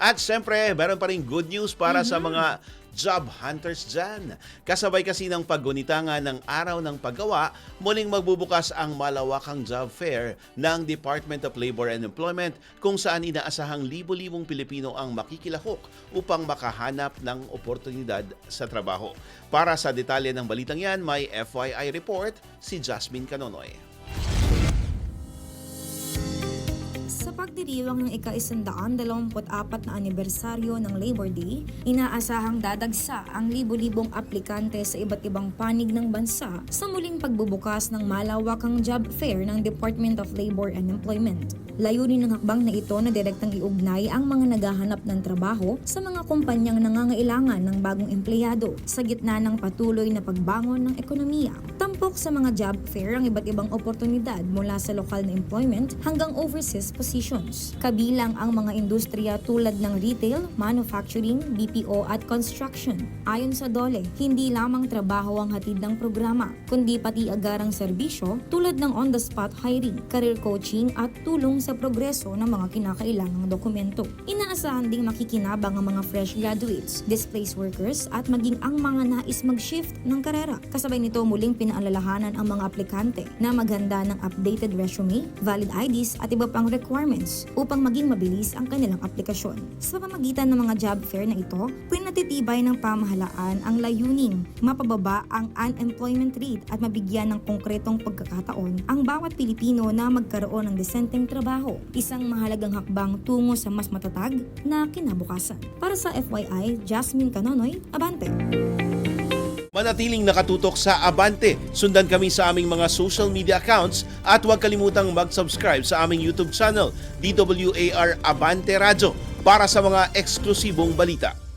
At syempre, meron pa rin good news para sa mga job hunters dyan. Kasabay kasi ng paggunita nga ng Araw ng Paggawa, muling magbubukas ang malawakang job fair ng Department of Labor and Employment kung saan inaasahang libo-libong Pilipino ang makikilahok upang makahanap ng oportunidad sa trabaho. Para sa detalye ng balitang yan, may FYI report si Jasmine Canonoy. Sa pagdiriwang ng ika-124 na anibersaryo ng Labor Day, inaasahang dadagsa ang libo-libong aplikante sa iba't ibang panig ng bansa sa muling pagbubukas ng malawakang job fair ng Department of Labor and Employment. Layunin ng hakbang na ito na direktang iugnay ang mga naghahanap ng trabaho sa mga kumpanyang nangangailangan ng bagong empleyado sa gitna ng patuloy na pagbangon ng ekonomiya. Tampok sa mga job fair ang iba't ibang oportunidad mula sa lokal na employment hanggang overseas positions. Kabilang ang mga industriya tulad ng retail, manufacturing, BPO at construction. Ayon sa DOLE, hindi lamang trabaho ang hatid ng programa, kundi pati agarang serbisyo tulad ng on-the-spot hiring, career coaching at tulong sa progreso ng mga kinakailangang dokumento. Inaasahan ding makikinabang ang mga fresh graduates, displaced workers at maging ang mga nais mag-shift ng karera. Kasabay nito muling pinaalalahanan ang mga aplikante na maghanda ng updated resume, valid IDs at iba pang requirements upang maging mabilis ang kanilang aplikasyon. Sa pamamagitan ng mga job fair na ito, pinatitibay ng pamahalaan ang layuning mapababa ang unemployment rate at mabigyan ng konkretong pagkakataon ang bawat Pilipino na magkaroon ng desenteng trabaho, isang mahalagang hakbang tungo sa mas matatag na kinabukasan. Para sa FYI, Jasmine Canonoy, Abante. Manatiling nakatutok sa Abante. Sundan kami sa aming mga social media accounts at huwag kalimutang mag-subscribe sa aming YouTube channel, DWAR Abante Radio, para sa mga eksklusibong balita.